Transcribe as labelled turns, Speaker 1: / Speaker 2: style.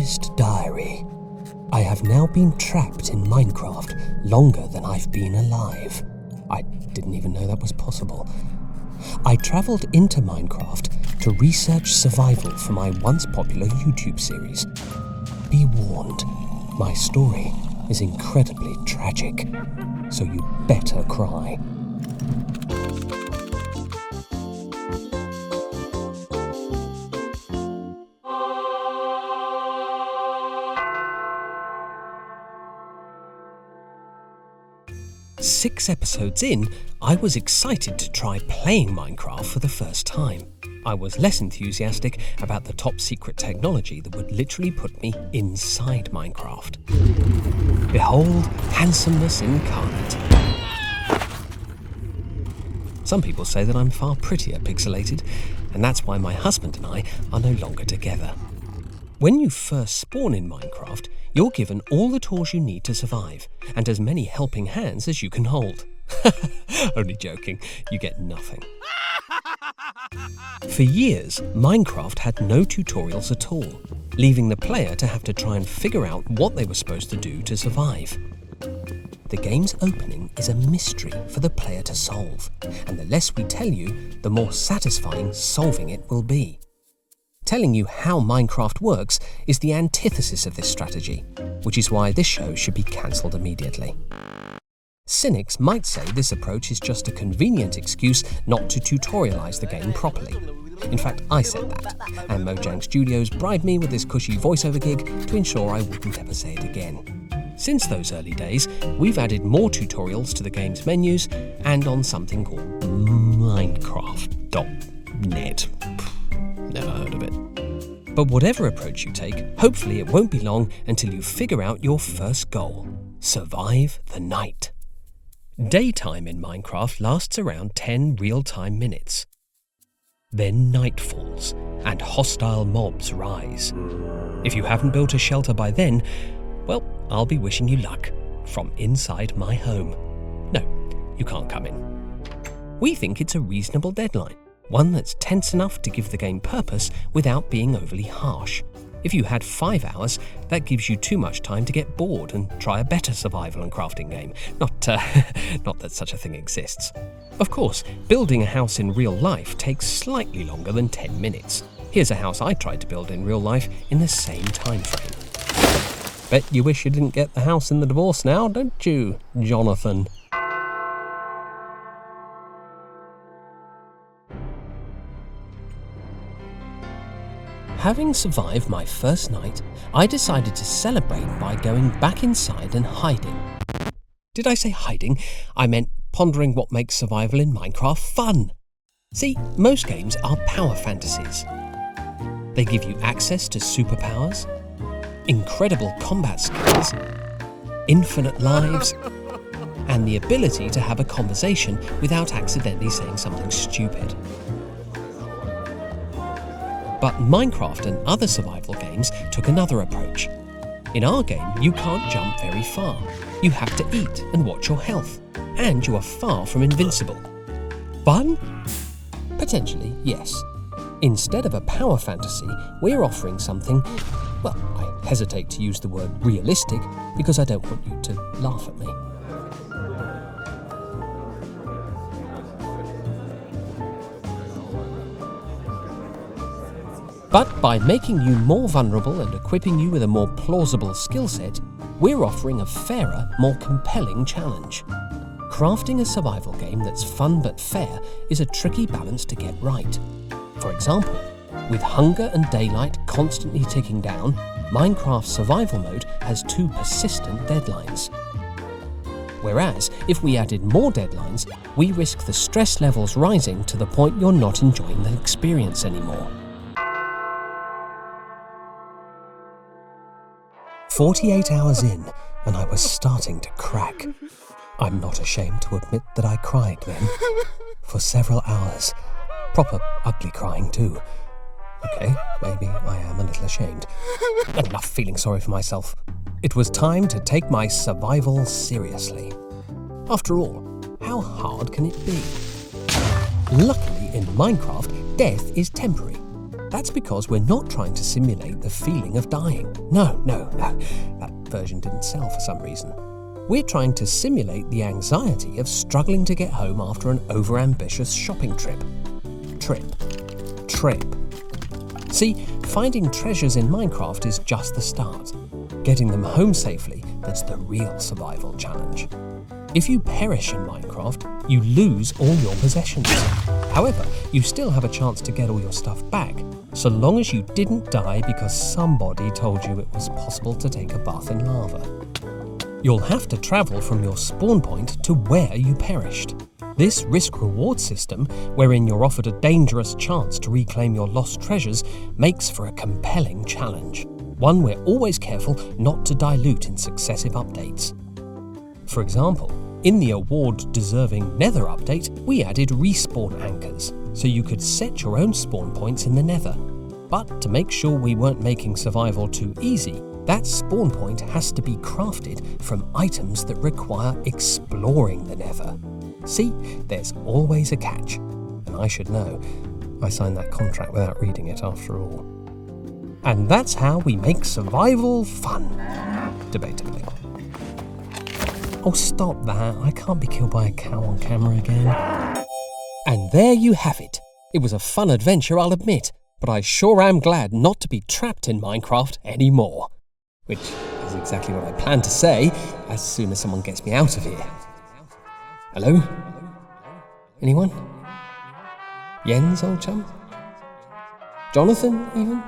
Speaker 1: Dearest Diary, I have now been trapped in Minecraft longer than I've been alive. I didn't even know that was possible. I travelled into Minecraft to research survival for my once popular YouTube series. Be warned, my story is incredibly tragic, so you better cry. Six episodes in, I was excited to try playing Minecraft for the first time. I was less enthusiastic about the top secret technology that would literally put me inside Minecraft. Behold, handsomeness incarnate. Some people say that I'm far prettier pixelated, and that's why my husband and I are no longer together. When you first spawn in Minecraft, you're given all the tools you need to survive, and as many helping hands as you can hold. Only joking, you get nothing. For years, Minecraft had no tutorials at all, leaving the player to have to try and figure out what they were supposed to do to survive. The game's opening is a mystery for the player to solve, and the less we tell you, the more satisfying solving it will be. Telling you how Minecraft works is the antithesis of this strategy, which is why this show should be cancelled immediately. Cynics might say this approach is just a convenient excuse not to tutorialise the game properly. In fact, I said that, and Mojang Studios bribed me with this cushy voiceover gig to ensure I wouldn't ever say it again. Since those early days, we've added more tutorials to the game's menus and on something called Minecraft.net. Never heard of it. But whatever approach you take, hopefully it won't be long until you figure out your first goal: survive the night. Daytime in Minecraft lasts around 10 real-time minutes. Then night falls, and hostile mobs rise. If you haven't built a shelter by then, well, I'll be wishing you luck from inside my home. No, you can't come in. We think it's a reasonable deadline, one that's tense enough to give the game purpose without being overly harsh. If you had 5 hours, that gives you too much time to get bored and try a better survival and crafting game. Not that such a thing exists. Of course, building a house in real life takes slightly longer than 10 minutes. Here's a house I tried to build in real life in the same time frame. Bet you wish you didn't get the house in the divorce now, don't you, Jonathan? Having survived my first night, I decided to celebrate by going back inside and hiding. Did I say hiding? I meant pondering what makes survival in Minecraft fun. See, most games are power fantasies. They give you access to superpowers, incredible combat skills, infinite lives, and the ability to have a conversation without accidentally saying something stupid. But Minecraft and other survival games took another approach. In our game, you can't jump very far. You have to eat and watch your health, and you are far from invincible. Fun? Potentially, yes. Instead of a power fantasy, we're offering something, well, I hesitate to use the word realistic because I don't want you to laugh at me. But by making you more vulnerable and equipping you with a more plausible skill set, we're offering a fairer, more compelling challenge. Crafting a survival game that's fun but fair is a tricky balance to get right. For example, with hunger and daylight constantly ticking down, Minecraft's survival mode has 2 persistent deadlines. Whereas, if we added more deadlines, we risk the stress levels rising to the point you're not enjoying the experience anymore. 48 hours in, and I was starting to crack. I'm not ashamed to admit that I cried then, for several hours. Proper ugly crying too. Okay, maybe I am a little ashamed. Enough feeling sorry for myself. It was time to take my survival seriously. After all, how hard can it be? Luckily in Minecraft, death is temporary. That's because we're not trying to simulate the feeling of dying. No, that version didn't sell for some reason. We're trying to simulate the anxiety of struggling to get home after an overambitious shopping trip. Trip. See, finding treasures in Minecraft is just the start. Getting them home safely, that's the real survival challenge. If you perish in Minecraft, you lose all your possessions. However, you still have a chance to get all your stuff back, so long as you didn't die because somebody told you it was possible to take a bath in lava. You'll have to travel from your spawn point to where you perished. This risk-reward system, wherein you're offered a dangerous chance to reclaim your lost treasures, makes for a compelling challenge. One we're always careful not to dilute in successive updates. For example, in the award-deserving Nether update, we added respawn anchors, so you could set your own spawn points in the Nether. But to make sure we weren't making survival too easy, that spawn point has to be crafted from items that require exploring the Nether. See, there's always a catch. And I should know. I signed that contract without reading it after all. And that's how we make survival fun. Debatably. Oh, stop that. I can't be killed by a cow on camera again. And there you have it. It was a fun adventure, I'll admit, but I sure am glad not to be trapped in Minecraft anymore. Which is exactly what I plan to say as soon as someone gets me out of here. Hello? Anyone? Jens, old chum? Jonathan, even?